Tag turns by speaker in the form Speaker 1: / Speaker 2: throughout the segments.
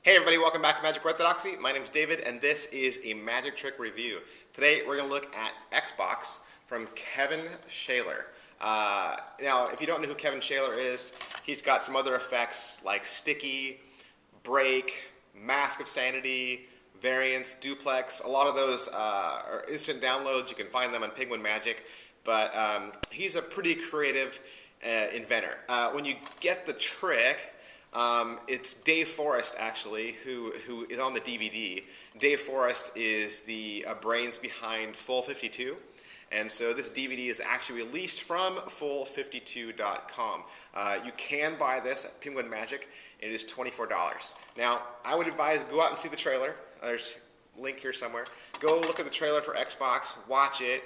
Speaker 1: Hey everybody, welcome back to Magic Orthodoxy. My name is David and this is a magic trick review. Today we're going to look at Xbox from Kevin Schaller. Now, if you don't know who Kevin Schaller is, he's got some other effects like Sticky, Break, Mask of Sanity, Variance, Duplex. A lot of those are instant downloads. You can find them on Penguin Magic, but he's a pretty creative inventor. When you get the trick, it's Dave Forrest, actually, who is on the DVD. Dave Forrest is the brains behind Full 52, and so this DVD is actually released from full52.com. You can buy this at Penguin Magic. It is $24. Now, I would advise go out and see the trailer. There's a link here somewhere. Go look at the trailer for Xbox, watch it,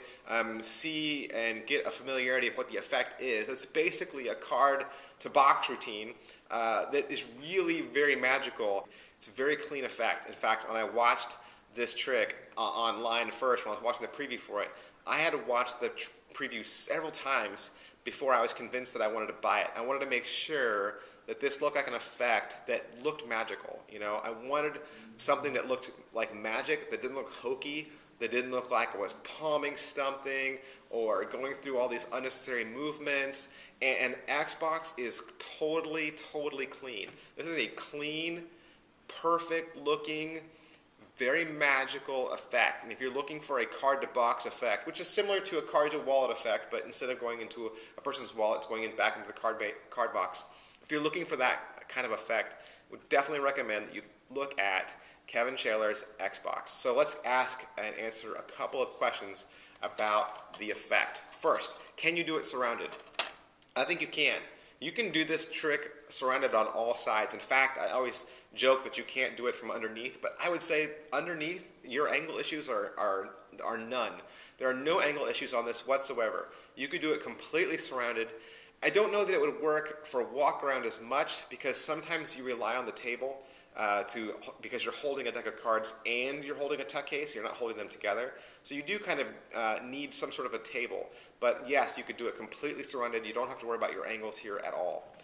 Speaker 1: see and get a familiarity of what the effect is. It's basically a card to box routine that is really very magical. It's a very clean effect. In fact, when I watched this trick online first, when I was watching the preview for it, I had to watch the preview several times before I was convinced that I wanted to buy it. I wanted to make sure that this looked like an effect that looked magical. You know, I wanted something that looked like magic, that didn't look hokey, that didn't look like it was palming something or going through all these unnecessary movements. And Xbox is totally clean. This is a clean, perfect looking, very magical effect. And if you're looking for a card to box effect, which is similar to a card to wallet effect, but instead of going into a person's wallet, it's going back into the card box. If you're looking for that kind of effect, I would definitely recommend that you look at Kevin Schaller's Xbox. So let's ask and answer a couple of questions about the effect. First, can you do it surrounded? I think you can. You can do this trick surrounded on all sides. In fact, I always joke that you can't do it from underneath, but I would say underneath, your angle issues are none. There are no angle issues on this whatsoever. You could do it completely surrounded. I don't know that it would work for walk around as much because sometimes you rely on the table because you're holding a deck of cards and you're holding a tuck case. You're not holding them together. So you do kind of need some sort of a table. But yes, you could do it completely surrounded. You don't have to worry about your angles here at all.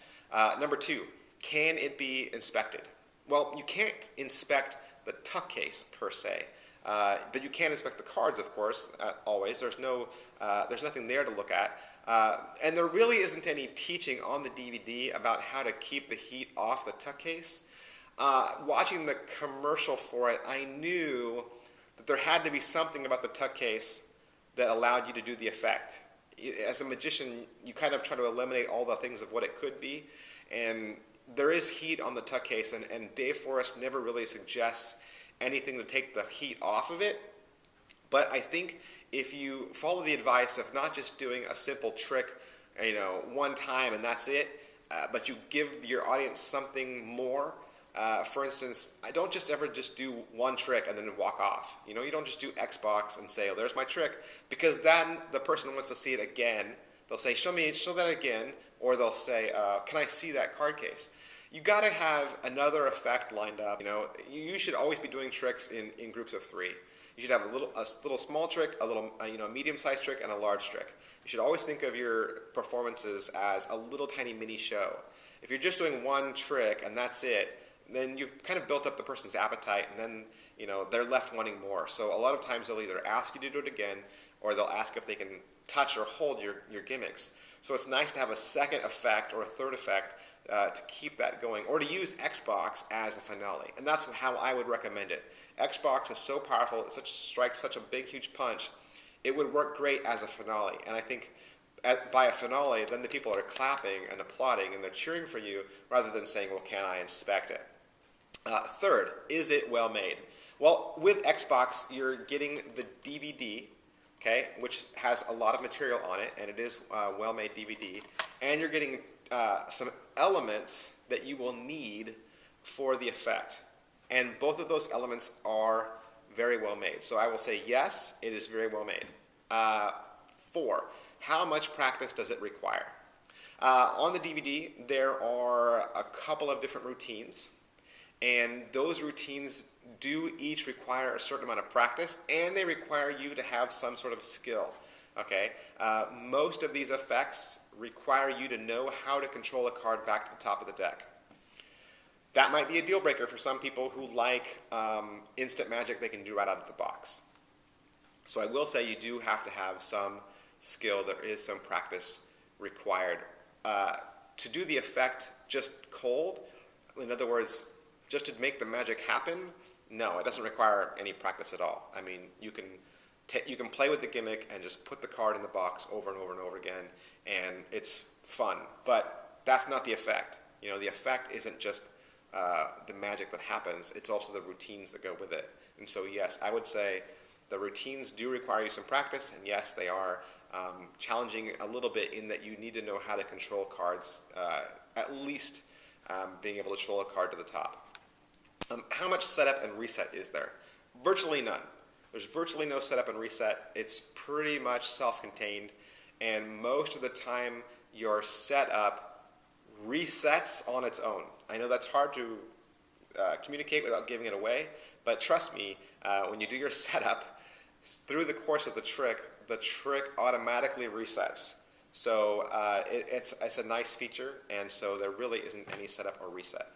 Speaker 1: Number two, can it be inspected? Well, you can't inspect the tuck case per se. But you can inspect the cards, of course, always. There's nothing there to look at. And there really isn't any teaching on the DVD about how to keep the heat off the tuck case. Watching the commercial for it, I knew that there had to be something about the tuck case that allowed you to do the effect. As a magician, you kind of try to eliminate all the things of what it could be. And there is heat on the tuck case, and Dave Forrest never really suggests anything to take the heat off of it. But I think if you follow the advice of not just doing a simple trick, one time and that's it, but you give your audience something more. For instance, I don't just ever do one trick and then walk off. You don't just do Xbox and say, oh, there's my trick, because then the person wants to see it again. They'll say, show that again, or they'll say, can I see that card case? You got to have another effect lined up. You should always be doing tricks in groups of three. You should have a little small trick, a little medium-sized trick, and a large trick. You should always think of your performances as a little tiny mini show. If you're just doing one trick and that's it, then you've kind of built up the person's appetite, and then they're left wanting more. So a lot of times they'll either ask you to do it again, or they'll ask if they can touch or hold your gimmicks. So it's nice to have a second effect or a third effect to keep that going, or to use Xbox as a finale. And that's how I would recommend it. Xbox is so powerful, it strikes such a big, huge punch. It would work great as a finale. And I think by a finale, then the people are clapping and applauding and they're cheering for you rather than saying, well, can I inspect it? Third, is it well made? Well, with Xbox, you're getting the DVD, okay, which has a lot of material on it, and it is a well-made DVD, and you're getting some elements that you will need for the effect. And both of those elements are very well made. So I will say yes, it is very well made. 4, how much practice does it require? On the DVD, there are a couple of different routines. And those routines do each require a certain amount of practice, and they require you to have some sort of skill. Okay? Most of these effects require you to know how to control a card back to the top of the deck. That might be a deal breaker for some people who like instant magic they can do right out of the box. So I will say you do have to have some skill. There is some practice required. To do the effect just cold, in other words, just to make the magic happen, no, it doesn't require any practice at all. I mean, you can play with the gimmick and just put the card in the box over and over and over again, and it's fun. But that's not the effect. You know, the effect isn't just the magic that happens, it's also the routines that go with it. And so yes, I would say the routines do require you some practice, and yes, they are challenging a little bit in that you need to know how to control cards, at least being able to control a card to the top. How much setup and reset is there? Virtually none. There's virtually no setup and reset. It's pretty much self-contained, and most of the time your setup resets on its own. I know that's hard to communicate without giving it away, but trust me, when you do your setup, through the course of the trick automatically resets. So it's a nice feature, and so there really isn't any setup or reset.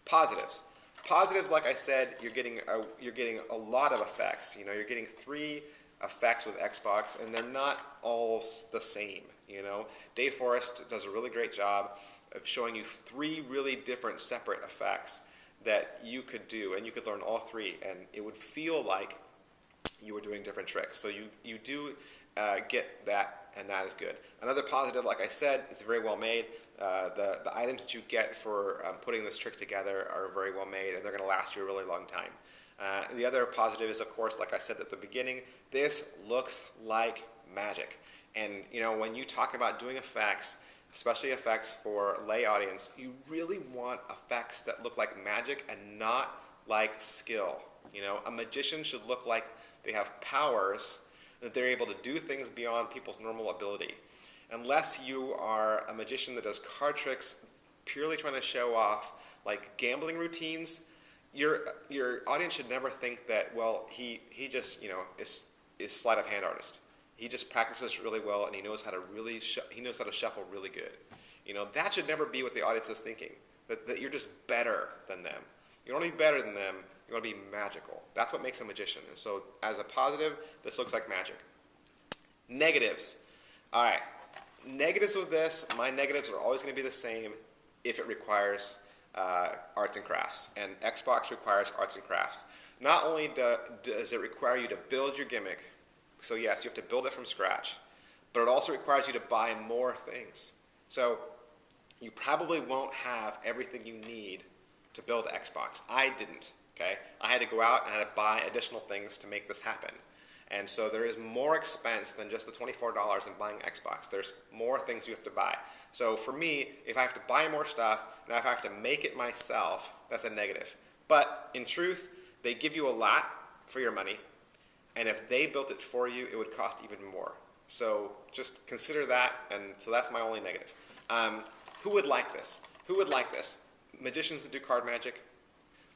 Speaker 1: Positives. Positives, like I said, you're getting a lot of effects. You know, you're getting 3 effects with Xbox, and they're not all the same. You know, Dave Forrest does a really great job of showing you 3 really different separate effects that you could do, and you could learn all 3, and it would feel like you were doing different tricks. So you do get that, and that is good. Another positive, like I said, it's very well made. The items that you get for putting this trick together are very well made, and they're going to last you a really long time. The other positive is, of course, like I said at the beginning, this looks like magic. And you know, when you talk about doing effects, especially effects for lay audience, you really want effects that look like magic and not like skill. You know, a magician should look like they have powers, that they're able to do things beyond people's normal ability. Unless you are a magician that does card tricks purely trying to show off like gambling routines, your audience should never think that, well, he just, you know, is sleight of hand artist. He just practices really well, and he knows how to shuffle really good. You know, that should never be what the audience is thinking, that you're just better than them. You don't want to be better than them, you want to be magical. That's what makes a magician. And so as a positive, this looks like magic. Negatives. All right. Negatives with this, my negatives are always going to be the same if it requires arts and crafts. And Xbox requires arts and crafts. Not only does it require you to build your gimmick, so yes, you have to build it from scratch, but it also requires you to buy more things. So you probably won't have everything you need to build Xbox. I didn't, okay? I had to go out and I had to buy additional things to make this happen. And so there is more expense than just the $24 in buying Xbox. There's more things you have to buy. So for me, if I have to buy more stuff, and if I have to make it myself, that's a negative. But in truth, they give you a lot for your money, and if they built it for you, it would cost even more. So just consider that, and so that's my only negative. Who would like this? Who would like this? Magicians that do card magic,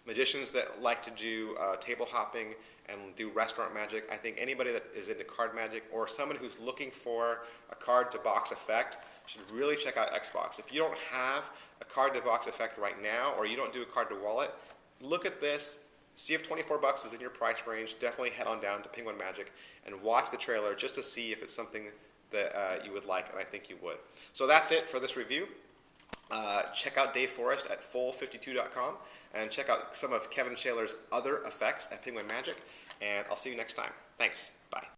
Speaker 1: magicians that like to do table hopping and do restaurant magic. I think anybody that is into card magic or someone who's looking for a card to box effect should really check out Xbox. If you don't have a card to box effect right now, or you don't do a card to wallet, look at this, see if 24 bucks is in your price range. Definitely head on down to Penguin Magic and watch the trailer just to see if it's something that you would like, and I think you would. So that's it for this review. Check out Dave Forrest at full52.com and check out some of Kevin Schaller's other effects at Penguin Magic, and I'll see you next time. Thanks. Bye.